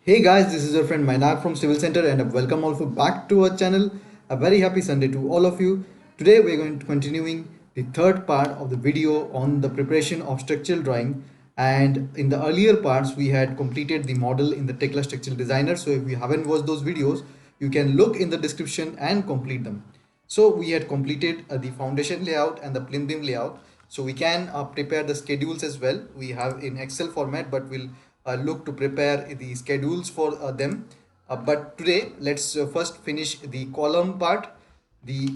Hey guys, this is your friend Mainak from Civil Center and welcome all for back to our channel. A very happy Sunday to all of you. Today we are going to continuing the third part of the video on the preparation of structural drawing, and in the earlier parts we had completed the model in the Tekla Structural Designer. So if you haven't watched those videos, you can look in the description and complete them. So we had completed the foundation layout and the plinth beam layout. So we can prepare the schedules as well. We have in Excel format, but we'll look to prepare the schedules for them. But today, let's first finish the column part. The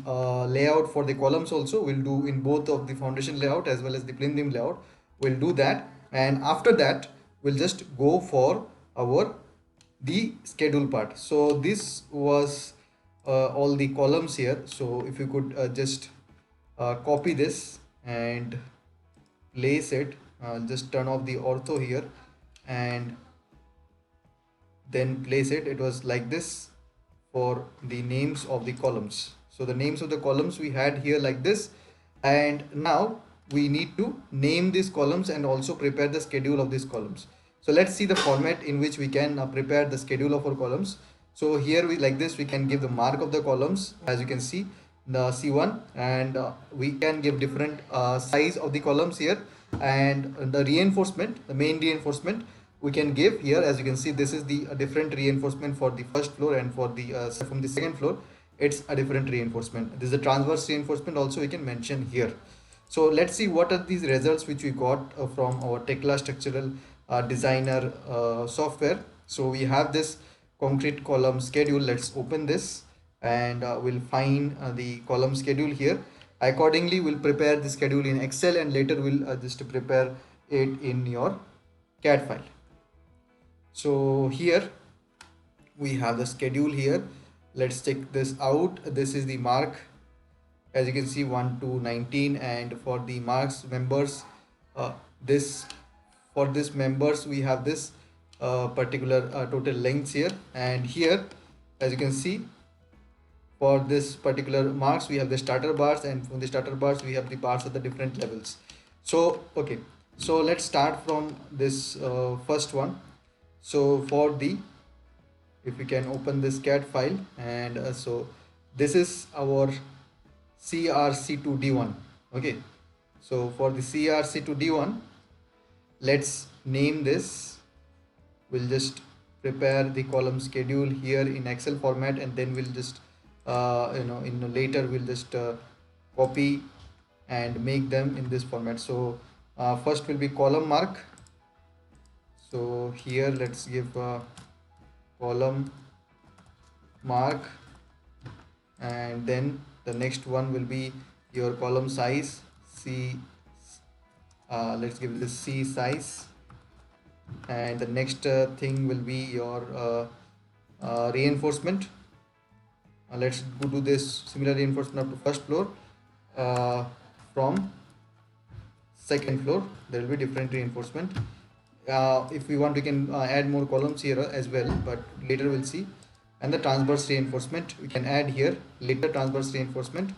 layout for the columns also we'll do in both of the foundation layout as well as the plinth beam layout. We'll do that, and after that, we'll just go for our the schedule part. So this was all the columns here. So if you could just copy this and place it, just turn off the ortho here and then place it. It was like this for the names of the columns. So the names of the columns we had here like this, and now we need to name these columns and also prepare the schedule of these columns. So let's see the format in which we can prepare the schedule of our columns. So here we like this, we can give the mark of the columns, as you can see the C1, and we can give different size of the columns here, and the reinforcement, the main reinforcement we can give here. As you can see, this is the different reinforcement for the first floor, and for the from the second floor it's a different reinforcement. This is a transverse reinforcement also we can mention here. So let's see what are these results which we got from our Tekla structural designer software. So we have this concrete column schedule. Let's open this, and we'll find the column schedule here. Accordingly, we'll prepare the schedule in Excel, and later we'll just prepare it in your CAD file. So here we have the schedule here. Let's check this out. This is the mark, as you can see, 1 to 19, and for the marks members, this for this members we have this particular total lengths here, and here as you can see, for this particular marks we have the starter bars, and from the starter bars we have the bars at the different levels. So okay, so let's start from this first one. So for the, if we can open this CAD file, and so this is our CRC2D1. Okay, so for the CRC2D1, let's name this. We'll just prepare the column schedule here in Excel format, and then we'll just in later we'll just copy and make them in this format. So first will be column mark. So here let's give a column mark, and then the next one will be your column size C. Let's give this C size, and the next thing will be your reinforcement. Let's go do this similar reinforcement up to first floor. From second floor there will be different reinforcement. If we want, we can add more columns here as well, but later we'll see. And the transverse reinforcement we can add here later, transverse reinforcement.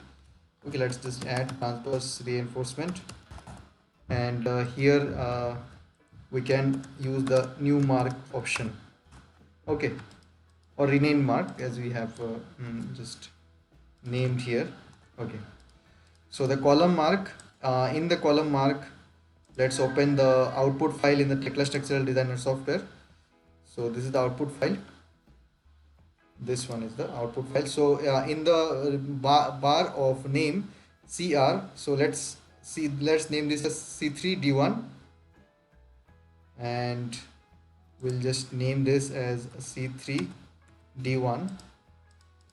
Okay, let's just add transverse reinforcement, and here we can use the new mark option. Okay, or rename mark, as we have just named here. Okay, so the column mark, in the column mark, let's open the output file in the Tekla Structural Designer software. So this is the output file. This one is the output file. So in the bar of name CR, so let's name this as C3D1, and we'll just name this as C3D1,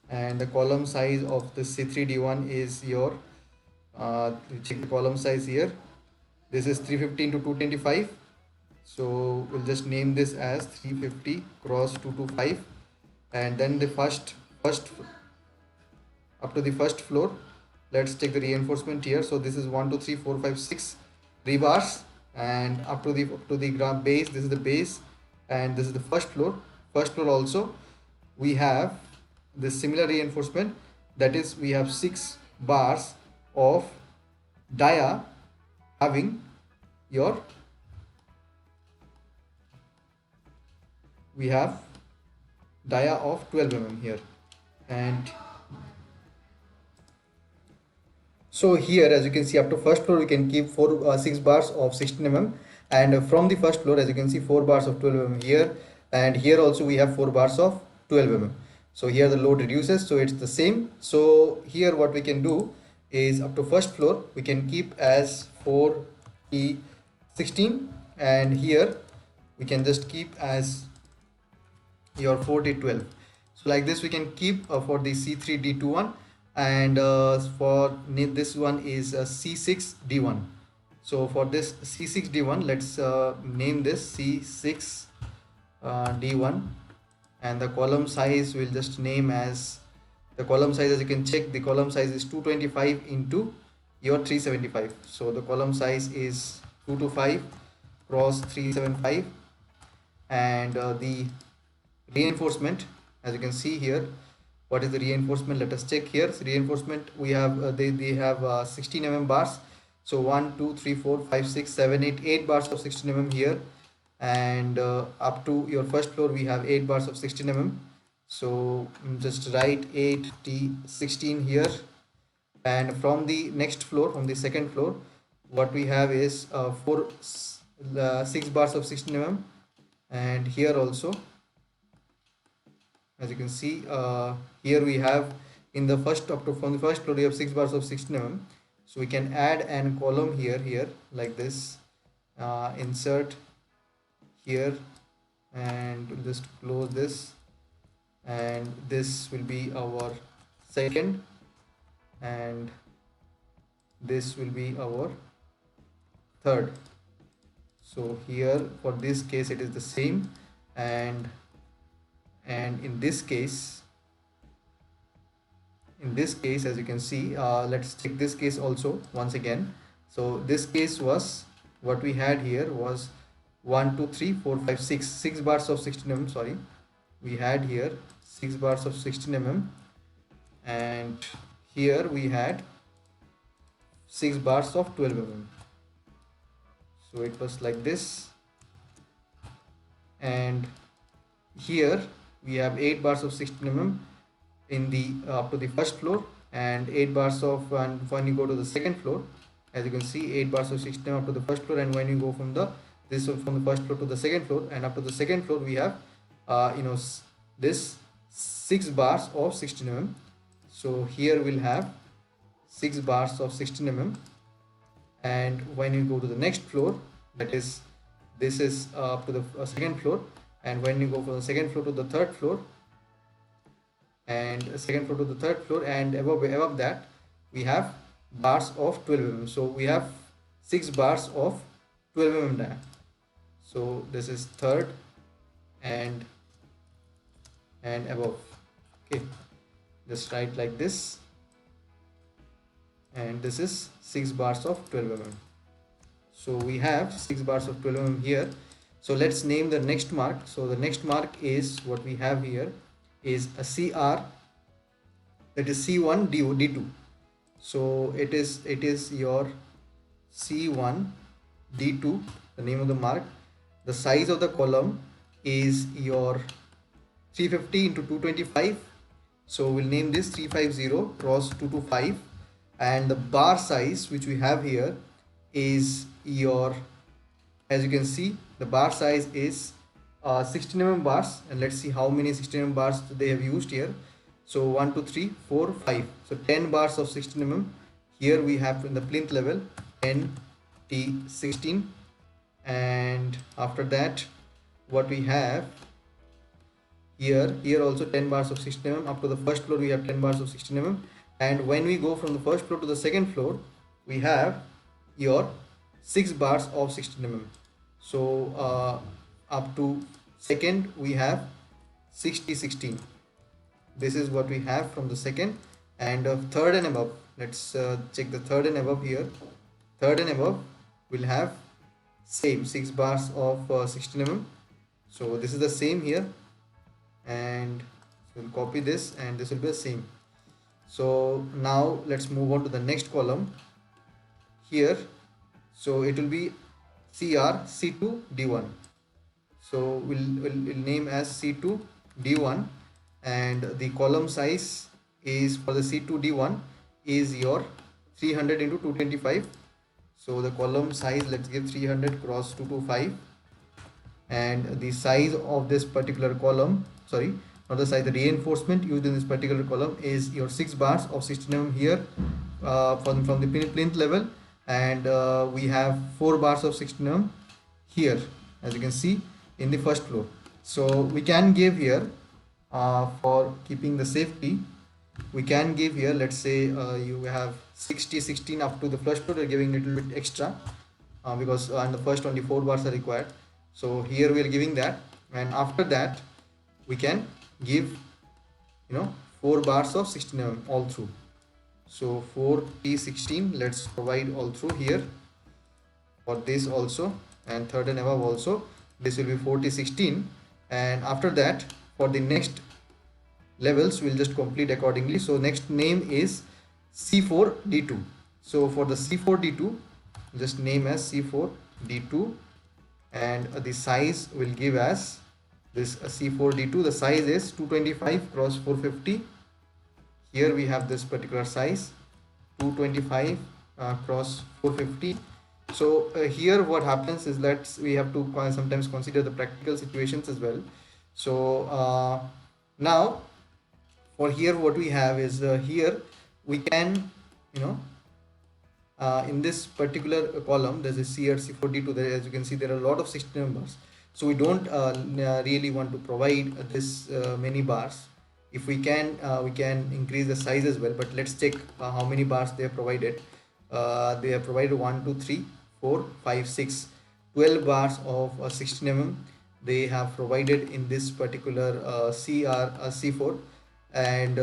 and the column size of the C3D1 is your check the column size here. This is 315 to 225, so we'll just name this as 350 cross 225, and then the first up to the first floor. Let's take the reinforcement here. So this is 1 2 3 4 5 6 rebars, and up to the ground base, this is the base, and this is the first floor. First floor also we have this similar reinforcement, that is we have 6 bars of dia having your, we have dia of 12 here. And so here, as you can see, up to first floor we can keep 6 bars of 16 and from the first floor, as you can see, 4 bars of 12 here, and here also we have 4 bars of 12 so here the load reduces, so it's the same. So here what we can do is up to first floor we can keep as 4T 16, and here we can just keep as your 4T12. So like this we can keep for the C3D21, and for this one is C6D1. So for this C6D1, let's name this C6D1, and the column size will just name as, the column size, as you can check, the column size is 225 into your 375. So the column size is 225 cross 375, and the reinforcement, as you can see here, what is the reinforcement? Let us check here. So reinforcement, we have they have 16 bars. So 1 2 3 4 5 6 7 8 bars of 16 here, and up to your first floor we have 8 bars of 16 so just write 8T16 here. And from the next floor, from the second floor, what we have is 6 bars of 16 and here also, as you can see, here we have in the first, up to from the first floor we have 6 bars of 16 so we can add an column here like this, insert here, and we'll just close this, and this will be our second, and this will be our third. So here for this case it is the same, and in this case, as you can see, let's check this case also once again. So this case was, what we had here was 1 2 3 4 5 6 bars of 16 sorry, we had here 6 bars of 16 and here we had 6 bars of 12 so it was like this, and here we have 8 bars of 16 in the up to the first floor, and 8 bars of, and when you go to the second floor, as you can see, 8 bars of 16 up to the first floor, and when you go from the from the first floor to the second floor, and up to the second floor we have this 6 bars of 16 so here we'll have 6 bars of 16 and when you go to the next floor, that is, this is up to the second floor, and when you go from the second floor to the third floor, and second floor to the third floor, and above that we have bars of 12 so we have 6 bars of 12 diameter. So this is third and above. Okay, just write like this, and this is 6 bars of 12 so we have 6 bars of 12 here. So let's name the next mark. So the next mark is, what we have here is a CR, that is C1 D2. So it is your C1 D2, the name of the mark. The size of the column is your 350 into 225, so we'll name this 350 cross 225, and the bar size which we have here is your, as you can see, the bar size is 16 bars, and let's see how many 16 bars they have used here. So 1 2 3 4 5, so 10 bars of 16 here we have in the plinth level, 10T16, and after that what we have here also 10 bars of 16 up to the first floor we have 10 bars of 16 and when we go from the first floor to the second floor we have your 6 bars of 16 so up to second we have 6T16. This is what we have from the second, and third and above, let's check the third and above here. Third and above will have same 6 bars of 16 so this is the same here, and we'll copy this, and this will be the same. So now let's move on to the next column here. So it will be CR C2 D1, so we'll name as C2 D1, and the column size is for the C2 D1 is your 300 into 225. So the column size, let's give 300 cross 225, and the size of this particular column, sorry, not the size, the reinforcement used in this particular column is your 6 bars of 16 mm here, from the plinth level, and we have 4 bars of 16 mm here, as you can see in the first floor. So we can give here, for keeping the safety, we can give here, let's say you have 60 16 up to the first floor, you're giving a little bit extra, because on the first only 4 bars are required. So here we are giving that, and after that we can give, 4 bars of 16 mm all through. So 4T16, let's provide all through here for this also, and third and above also this will be 4T16. And after that, for the next levels we'll just complete accordingly. So next name is C4D2. So for the C4D2, just name as C4D2, and the size will give as this C4D2. The size is 225 cross 450. Here we have this particular size, 225 cross 450. So here what happens is that we have to sometimes consider the practical situations as well. So now for here what we have is, here we can, you know in this particular column there's a CRC42. There, as you can see, there are a lot of 16 numbers, so we don't really want to provide this many bars. If we can increase the size as well, but let's check how many bars they have provided. They have provided 1 2 3 4 5 6 12 bars of 16 mm they have provided in this particular C4, and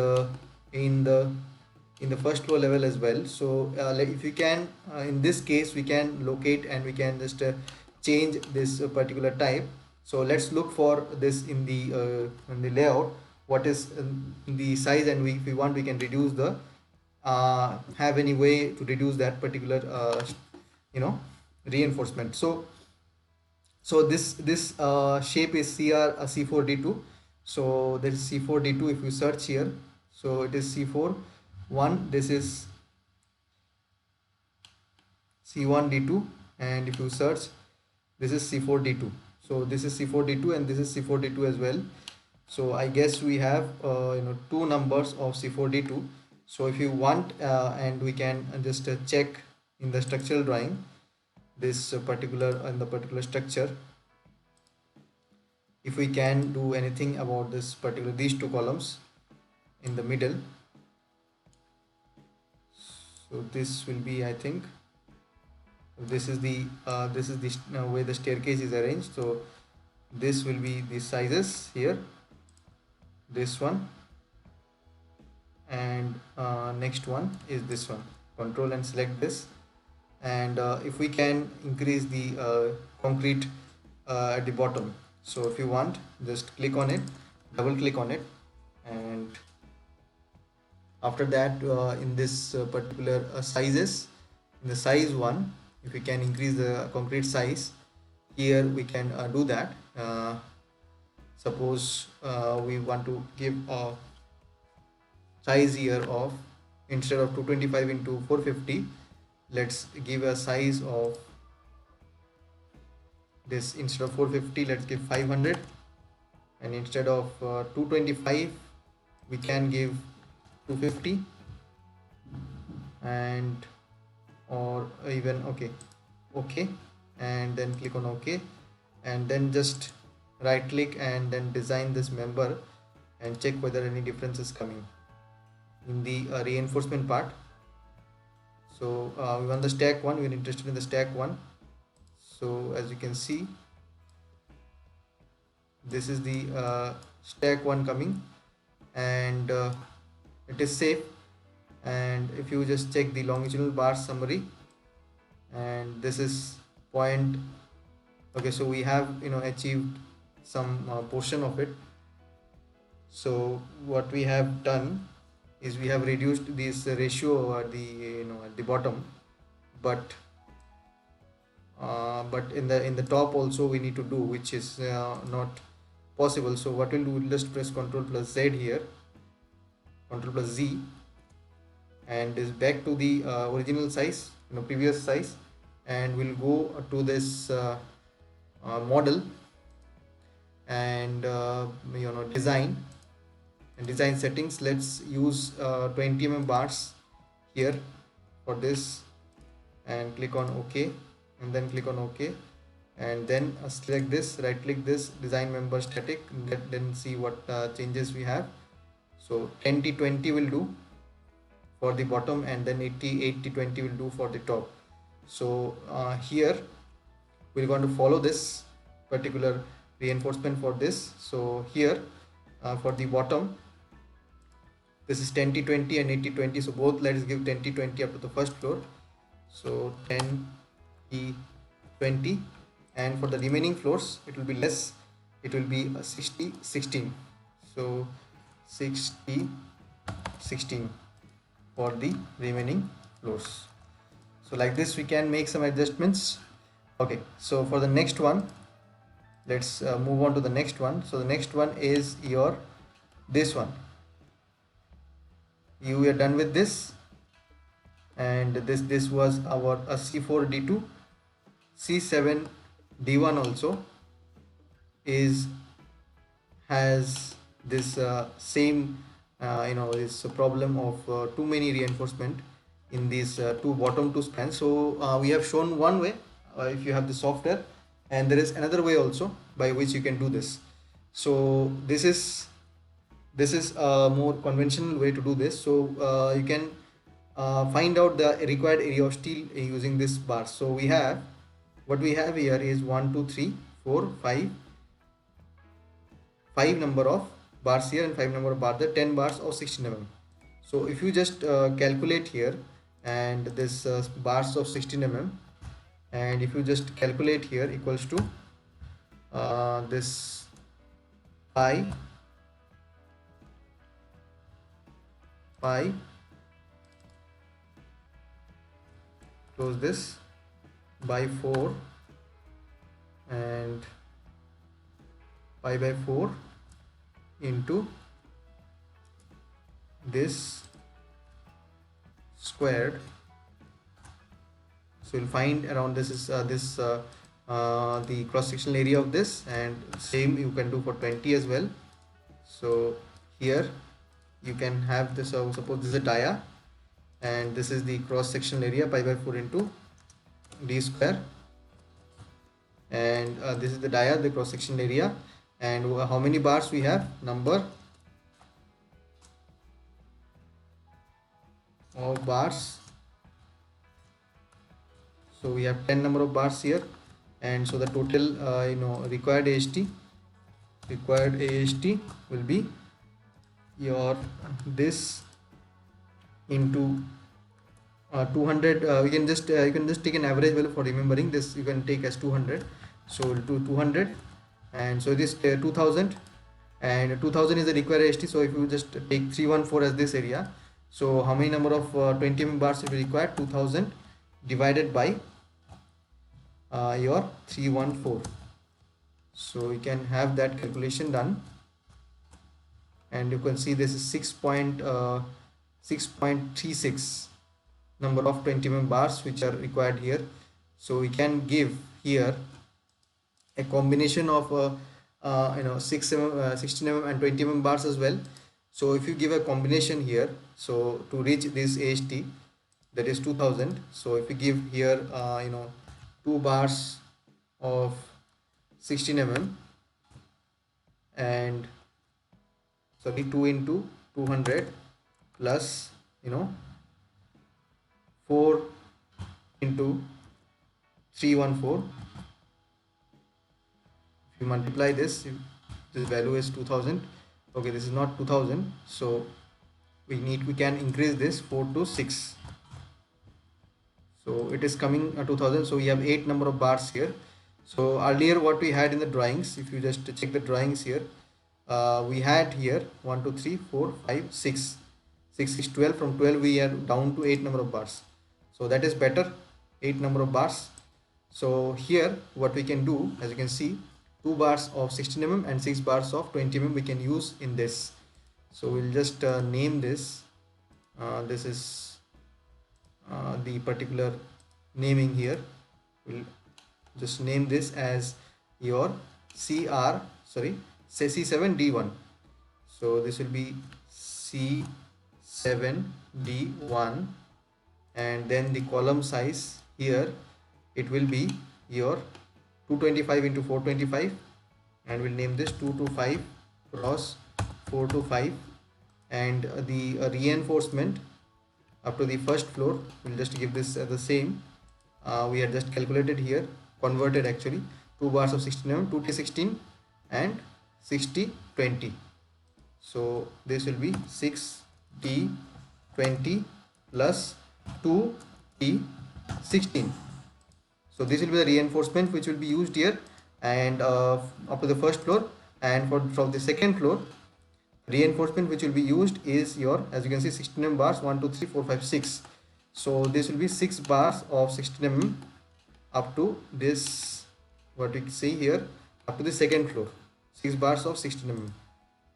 in the first floor level as well. So like if you can, in this case we can locate and we can just change this particular type. So let's look for this in the layout, what is the size, and if we want we can reduce the have any way to reduce that particular reinforcement. So this shape is C4D2. So there is C4D2. If you search here, so it is C4 1, this is C1D2, and if you search, this is C4D2. So this is C4D2 and this is C4D2 as well. So I guess we have 2 numbers of C4D2. So if you want, and we can just check in the structural drawing this particular structure, if we can do anything about these 2 columns in the middle. So this will be, I think, this is the way the staircase is arranged. So this will be the sizes here, this one, and next one is this one. Control and select this, and if we can increase the concrete at the bottom. So if you want, just click on it, double click on it, and after that in this particular sizes, in the size 1, if we can increase the concrete size, here we can do that. Suppose we want to give a size here of, instead of 225 into 450, let's give a size of this, instead of 450 let's give 500, and instead of 225 we can give 250, and or even okay, and then click on OK, and then just right click and then design this member and check whether any difference is coming in the reinforcement part. So we want the stack 1, we're interested in the stack 1. So as you can see, this is the stack 1 coming, and it is safe. And if you just check the longitudinal bar summary, and this is point, okay, so we have achieved some portion of it. So what we have done is we have reduced this ratio at the bottom, but in the top also we need to do, which is not possible. So what we'll do, we'll just press Ctrl plus Z here, Ctrl plus Z, and is back to the original size, previous size, and we'll go to this model, and design, and design settings. Let's use 20 bars here for this, and click on OK, and then click on OK, and then select this, right click this, design member static, then see what changes we have. So 10-20 will do for the bottom, and then 80-20 will do for the top. So here we're going to follow this particular reinforcement for this. So here for the bottom, this is 10-20 and 80-20, so both let's give 10-20 up to the first floor. So 10-20, and for the remaining floors it will be less, it will be 60-16. So 60-16 for the remaining floors. So like this we can make some adjustments. Okay, so for the next one, let's move on to the next one. So the next one is your this one. You are done with this, and this was our C4 D2. C7 D1 also has this same this problem of too many reinforcement in these bottom two spans. So we have shown one way if you have the software, and there is another way also by which you can do this. So this is a more conventional way to do this. So you can find out the required area of steel using this bar. So we have, what we have here is 1 2 3 4 5 number of bars here, and 5 number of bars there, 10 bars of 16 mm. So if you just calculate here, and this bars of 16 mm, and if you just calculate here equals to this pi close this by 4, and pi by 4 into this squared. So you'll find around this is the cross sectional area of this, and same you can do for 20 as well. So here you can have this, suppose this is a dia, and this is the cross sectional area, pi by 4 into d square, and this is the dia, the cross sectional area, and how many bars we have, number of bars. So we have 10 number of bars here, and so the total required AST will be your this into 200. You can just take an average value for remembering this, you can take as 200. So we'll do 200, and so this 2000, and 2000 is the required AST. So if you just take 314 as this area, so how many number of 20 mm bars will be required? 2000 divided by your 314. So you can have that calculation done, and you can see this is 6.36 number of 20 mm bars which are required here. So we can give here a combination of 16 mm and 20 mm bars as well. So if you give a combination here, so to reach this AST, that is 2000. So if you give here 2 bars of 16 mm, and sorry 2 into 200 plus 4 into 314, if you multiply this value is 2000. Okay, this is not 2000, so we can increase this 4 to 6, so it is coming 2000. So we have 8 number of bars here. So earlier what we had in the drawings, if you just check the drawings here, we had here 1 2 3 4 5 6 is 12. From 12 we are down to 8 number of bars, so that is better, 8 number of bars. So here what we can do, as you can see, 2 bars of 16 mm and 6 bars of 20 mm we can use in this. So we'll just name this. This is the particular naming here. We'll just name this as your C7D1. So this will be C7D1, and then the column size here, it will be your 225 into 425, and we'll name this 225 cross 425. And the reinforcement up to the first floor, we'll just give this the same. We had just calculated here, converted actually, 2 bars of 16 mm, 2T16 and 60-20. So this will be 6T20 plus 2T16. So this will be the reinforcement which will be used here, and up to the first floor. And from the second floor, reinforcement which will be used is your, as you can see, 16 mm bars, 1 2 3 4 5 6. So this will be 6 bars of 16 mm up to this, what we see here, up to the second floor, 6 bars of 16 mm.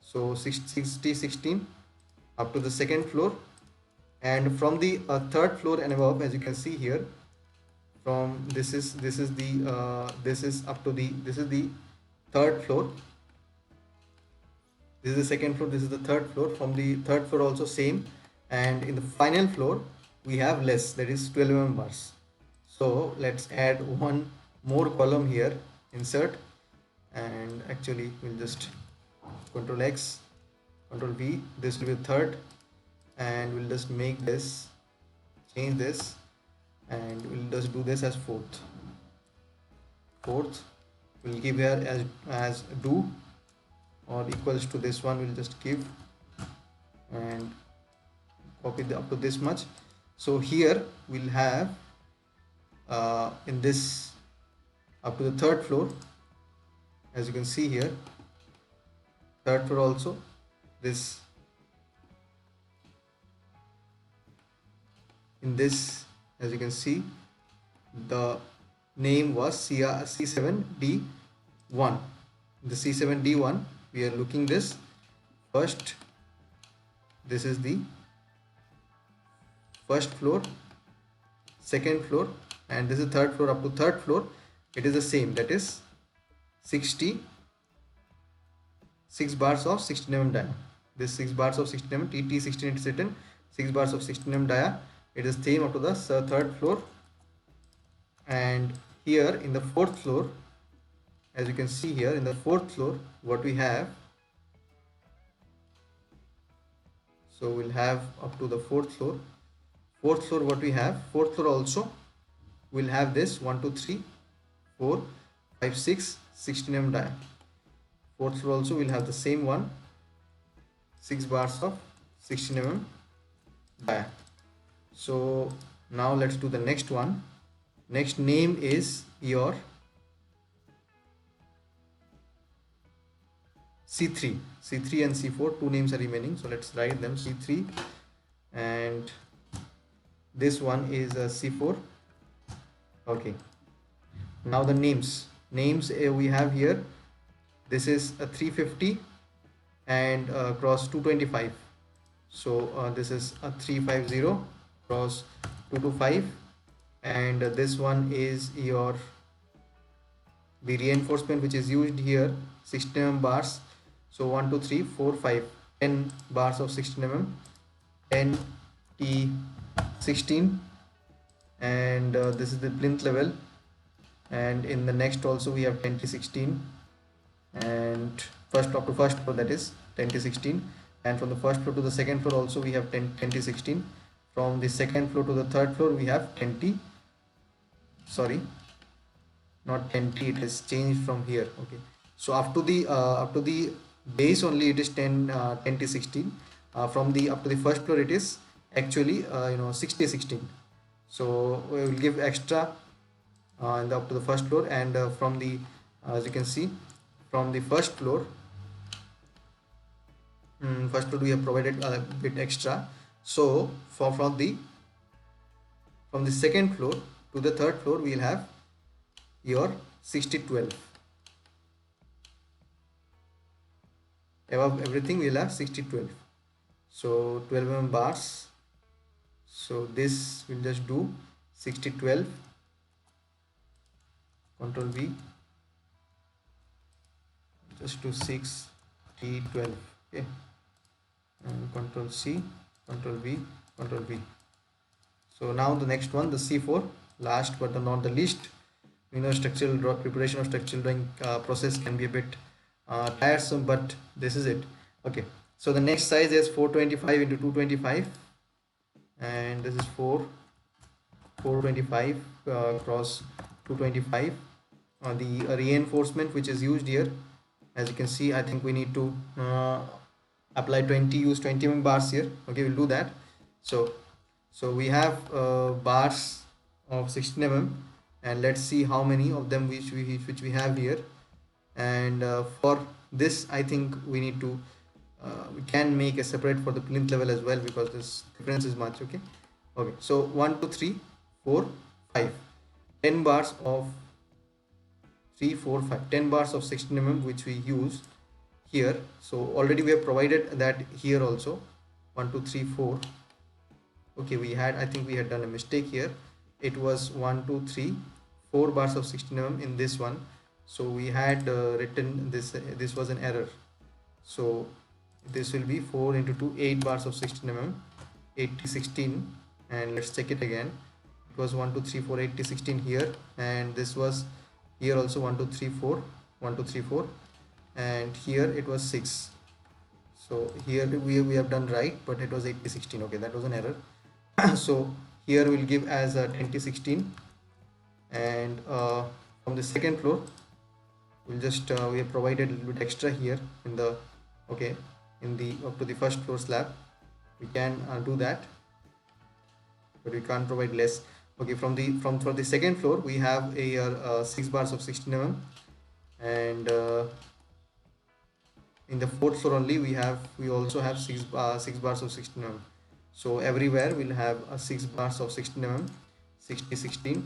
So 60-16 up to the second floor. And from the third floor and above, as you can see here, from this is up to the, this is the third floor, this is the second floor, this is the third floor. From the third floor also same, and in the final floor we have less, that is 12 mm bars. So let's add one more column here, insert, and actually we'll just Control X, Control V, this will be third, and we'll just make this, change this, and we'll just do this as fourth. We'll give here as do, or equals to this one, we'll just give and copy up to this much. So here we'll have in this up to the third floor, as you can see here, third floor also, this in this, as you can see, the name was C7D1. The C7D1, we are looking this first, this is the first floor, second floor, and this is third floor. Up to third floor it is the same, that is 66 bars of 16 mm dia. This 6 bars of 16 mm, TT16 is written, 6 bars of 16 mm dia, it is same up to the third floor. And here in the fourth floor, as you can see here, in the fourth floor what we have, so we'll have up to the fourth floor. Fourth floor, what we have, fourth floor also we'll have this 1 2 3 4 5 6 16 mm dia. Fourth floor also we'll have the same one, 6 bars of 16 mm dia. So now let's do the next one. Next name is your C3 and C4, two names are remaining, so let's write them. C3 and this one is C4. Okay, now the names we have here, this is a 350 and cross 225. So this is a 350 cross 225, and this one is your the reinforcement which is used here, 16 mm bars. So 1 2 3 4 5 10 bars of 16 mm, 10 T16, and this is the plinth level. And in the next also we have 10 T16, and first up to first floor, that is 10 T16, and from the first floor to the second floor also we have 10 T16. From the second floor to the third floor we have 10 T, sorry, not 10 T, it is changed from here. Okay, so up to the base only it is 10 T16. From the up to the first floor it is actually 60-16. So we will give extra up to the first floor, and from the as you can see, from the first floor we have provided a bit extra. So from the second floor to the third floor we will have your 60-12. above everything we'll have 6012. So 12 mm bars, so this will just do 6012, control V, just to 6 T12. Okay, and control C, control V, control V. So now the next one, the C4, last but not the least. Structural preparation of structural drawing process can be a bit tiresome, but this is it. Okay, so the next size is 425 into 225, and this is 425 cross 225. The reinforcement which is used here, as you can see, I think we need to apply 20 mm bars here. Okay, we'll do that. So we have bars of 16 mm, and let's see how many of them which we have here. And for this I think we need to we can make a separate for the plinth level as well, because this difference is much. Okay, so 1 2 3 4 5 10 bars of 3 4 5 10 bars of 16 mm which we use here. So already we have provided that here also, 1 2 3 4. Okay, I think we had done a mistake here. It was 1 2 3 4 bars of 16 mm in this one, so we had written this was an error. So this will be 4 into 2 8 bars of 16 mm, 80 16. And let's check it again. It was 1 2 3 4 80 16 here, and this was here also 1 2 3 4 1 2 3 4, and here it was 6. So here we have done right, but it was 80 16. Okay, that was an error. So here we'll give as a 20 16, and from the second floor we'll just we have provided a little bit extra here in the in the up to the first floor slab. We can do that, but we can't provide less. Okay, for the second floor we have a 6 bars of 16 mm, and in the fourth floor only we also have 6 bars of 16 mm. So everywhere we'll have a 6 bars of 16 mm. 60 16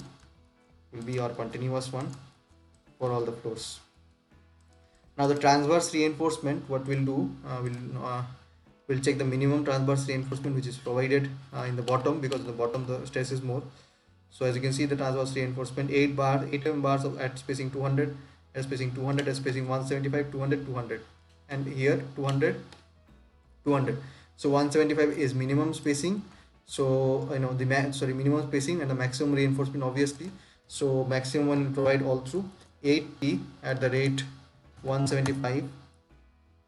will be our continuous one for all the floors. Now the transverse reinforcement, what we'll do, we'll check the minimum transverse reinforcement which is provided in the bottom, because at the bottom the stress is more. So as you can see, the transverse reinforcement 8 mm bars at spacing 200, at spacing 200, at spacing 175, 200, 200, and here 200, 200. So 175 is minimum spacing. So the minimum spacing and the maximum reinforcement obviously. So maximum one will provide all through 8T at the rate 175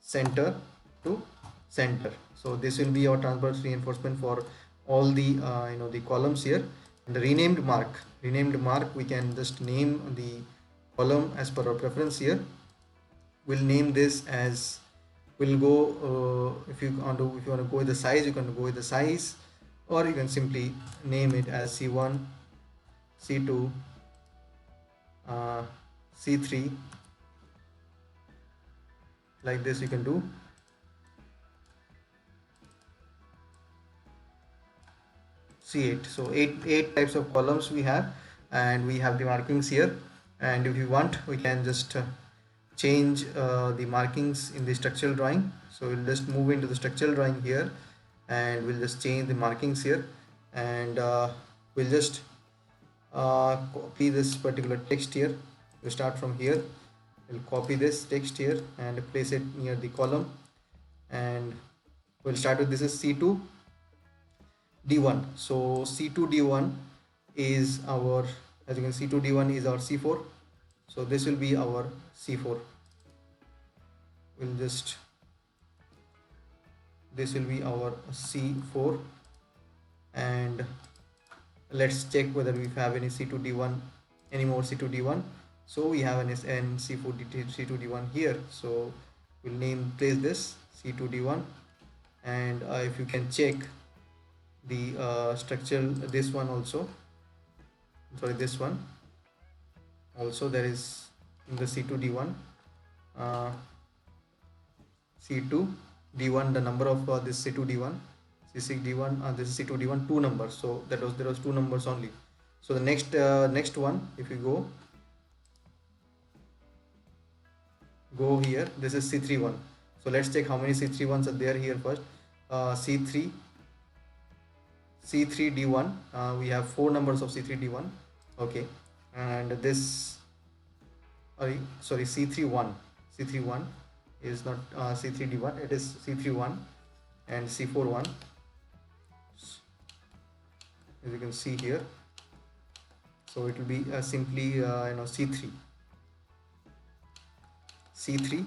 center to center. So this will be our transverse reinforcement for all the the columns here. And the renamed mark, we can just name the column as per our preference here. We'll name this as, we'll go if you want to go with the size, you can go with the size, or you can simply name it as C1, C2, C3, like this you can do. C8. So eight types of columns we have, and we have the markings here. And if you want, we can just change the markings in the structural drawing. So we'll just move into the structural drawing here, and we'll just change the markings here, and we'll just copy this particular text here. We'll start from here. We'll copy this text here and place it near the column, and we'll start with, this is C2 D1. So C2 D1 is our, as you can see, C2 D1 is our C4. So this will be our C4. This will be our C4, and let's check whether we have any C2 D1, any more C2 D1. So we have an C2 D1 here. So we'll place this C2 D1, and if you can check the structural, this one also, this one also, there is in the C2 D1, C2 D1, the number of this C2 D1, C6 D1, this is C2 D1, 2 numbers. So there was 2 numbers only. So the next one, if you go here, this is C3 one. So let's check how many C3 ones are there here first. C3 C3D1, we have four numbers of C3D1. Okay, and this sorry C31 is not C3D1, it is C31 and C41, as you can see here. So it will be simply C3.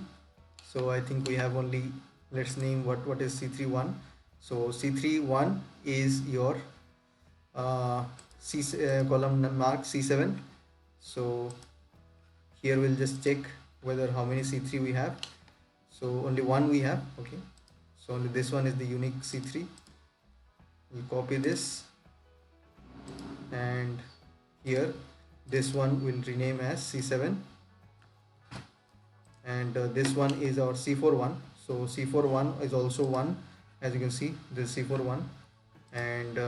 So I think we have only, let's name what is C31. So C31 is your column mark C7. So here we'll just check whether how many C3 we have. So only one we have. Okay, so only this one is the unique C3. We'll copy this, and here this one will rename as C7, and this one is our C41. So C41 is also one, as you can see, this C41, and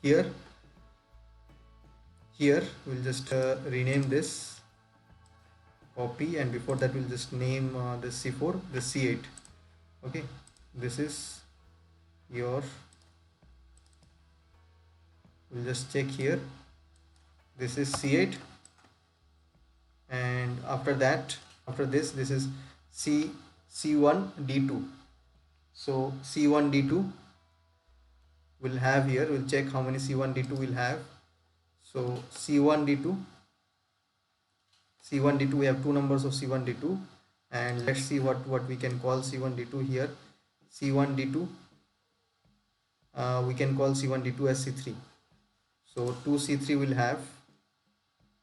here we'll just rename this, copy, and before that we'll just name this C4, this C8. Okay, this is your, we'll just check here, this is C8, and after this is C1D2. so C1D2 will have here, we'll check how many C1D2 will have. So C1D2, we have two numbers of C1D2, and let's see what we can call C1D2 here. C1D2, we can call C1D2 as C3. So 2 C3 will have,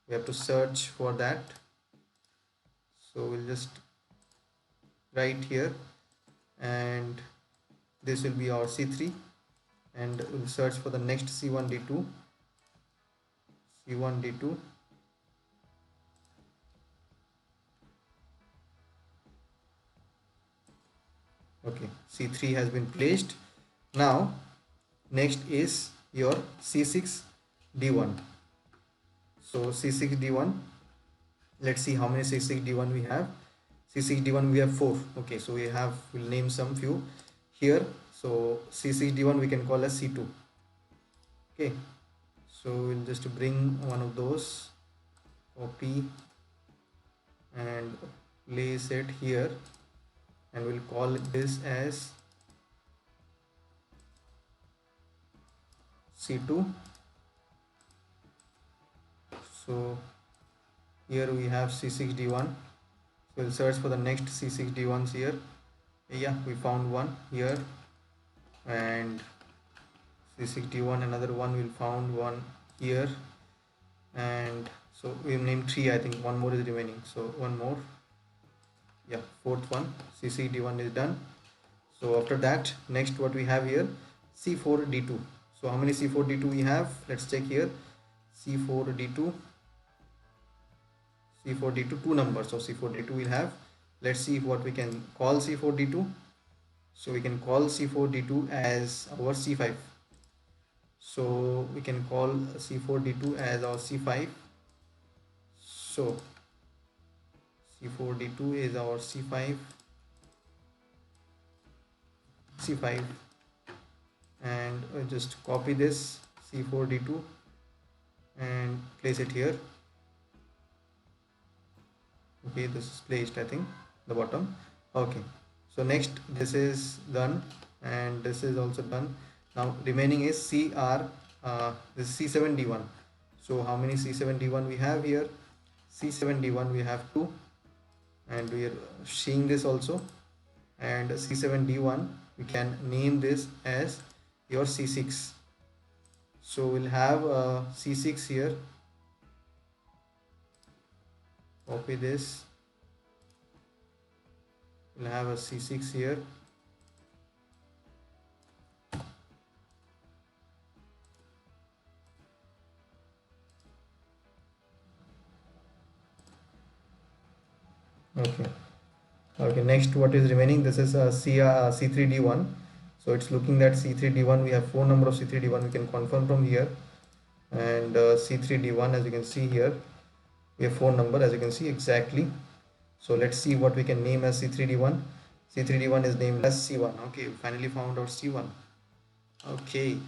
we have to search for that. So we'll just write here, and this will be our C3, and we'll search for the next C1D2. Okay, C3 has been placed. Now next is your C6D1. so C6D1, let's see how many C6D1 we have. C6D1 we have 4. Okay, so we'll name some few here. So C6D1 we can call as C2. Okay, so we'll just bring one of those, copy, and place it here, and we'll call this as C2. So here we have C6D1. So we'll search for the next C6D1s here. Yeah, we found one here, and C6D1, another one, we'll found one here, and so we've named 3. I think one more is remaining, so one more. Yeah, fourth one, C6D1 is done. So after that, next what we have here, C4D2. So how many C4D2 we have? Let's check here. C4D2, two numbers of C4D2 we'll have. Let's see what we can call C4D2. So we can call C4D2 as our C5. So we can call C4D2 as our C5. So C4D2 is our C5, and just copy this C4D2 and place it here. Okay, this is placed, I think, the bottom. Okay, so next this is done, and this is also done. Now remaining is this is C7D1. So how many C7D1 we have here? C7D1 we have 2, and we are seeing this also. And C7D1 we can name this as your C6. So we'll have C6 here, copy this, we'll have a C6 here. Okay, next what is remaining, this is C3D1. So it's looking that C3D1, we have 4 number of C3D1, we can confirm from here. And C3D1, as you can see here, we have 4 number, as you can see exactly. So let's see what we can name as C3D1. C3D1 is named as C1. Okay, finally found out C1. Okay,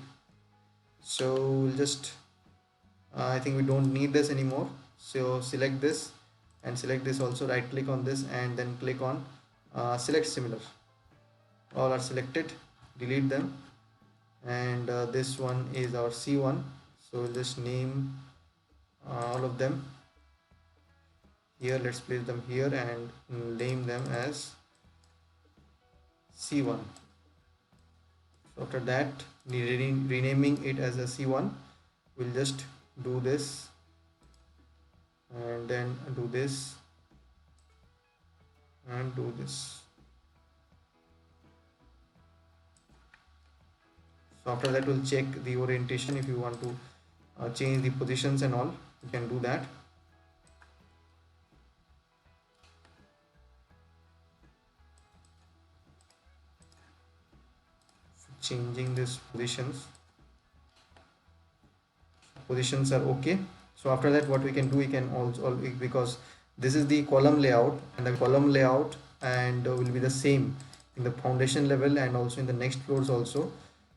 so we'll just I think we don't need this anymore, so select this and select this also, right click on this and then click on select similar. All are selected, delete them, and this one is our C1, so we'll just name all of them here. Let's place them here and name them as C1. So after that, renaming it as a C1, we'll just do this and then do this and do this. So after that, we'll check the orientation. If you want to change the positions and all, you can do that. Changing these positions are okay. So after that, what we can do, we can also, because this is the column layout, and the column layout and will be the same in the foundation level and also in the next floors also.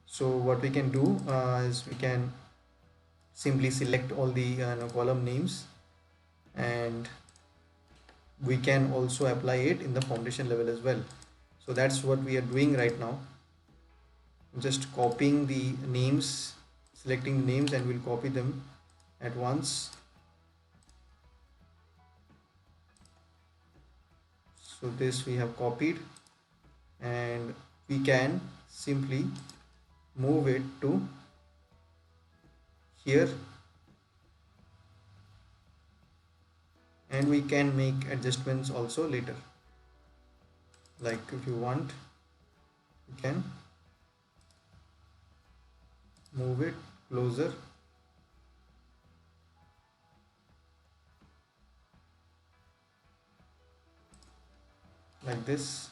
So what we can do is we can simply select all the column names, and we can also apply it in the foundation level as well. So that's what we are doing right now. Just copying the names, selecting the names, and we'll copy them at once. So this we have copied, and we can simply move it to here, and we can make adjustments also later. Like if you want, you can move it closer like this.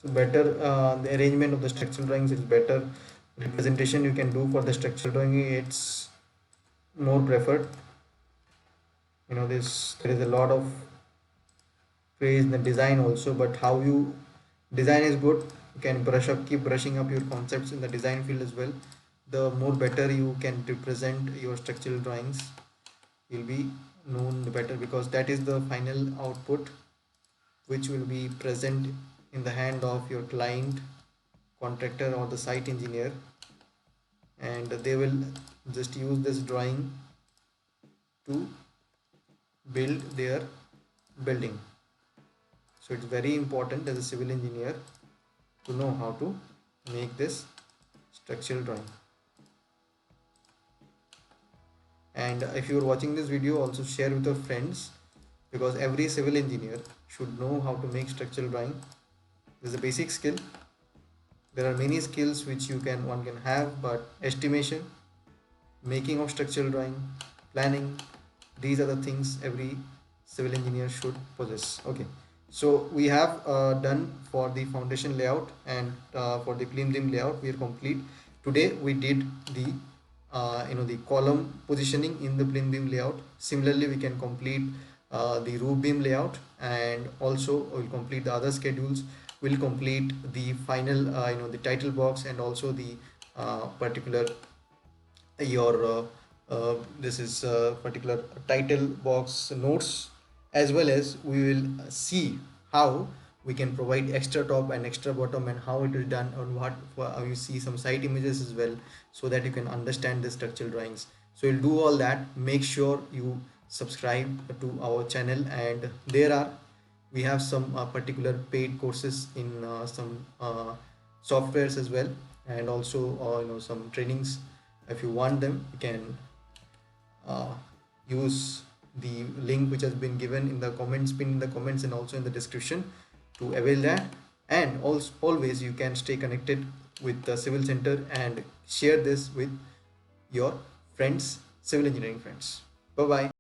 So better the arrangement of the structural drawings is better. Representation you can do for the structural drawing, it's more preferred. This, there is a lot of praise in the design also, but how you design is good. You can keep brushing up your concepts in the design field as well. The more better you can represent your structural drawings, you'll be known better, because that is the final output which will be present in the hand of your client, contractor, or the site engineer, and they will just use this drawing to build their building. So it's very important as a civil engineer to know how to make this structural drawing. And if you are watching this video, also share with your friends, because every civil engineer should know how to make structural drawing. This is a basic skill. There are many skills which one can have, but estimation, making of structural drawing, planning, these are the things every civil engineer should possess. Okay, so we have done for the foundation layout, and for the plim beam layout we are complete. Today we did the the column positioning in the plim beam layout. Similarly, we can complete the roof beam layout, and also we'll complete the other schedules. We'll complete the final the title box, and also the particular your this is particular title box notes, as well as we will see how we can provide extra top and extra bottom, and how it is done, and how you see some site images as well, so that you can understand the structural drawings. So we'll do all that. Make sure you subscribe to our channel, and we have some particular paid courses in some softwares as well, and also some trainings. If you want them, you can uh, use the link which has been given in the comments, pinned in the comments, and also in the description, to avail that. And also, always you can stay connected with the civil center and share this with your friends, civil engineering friends. Bye bye.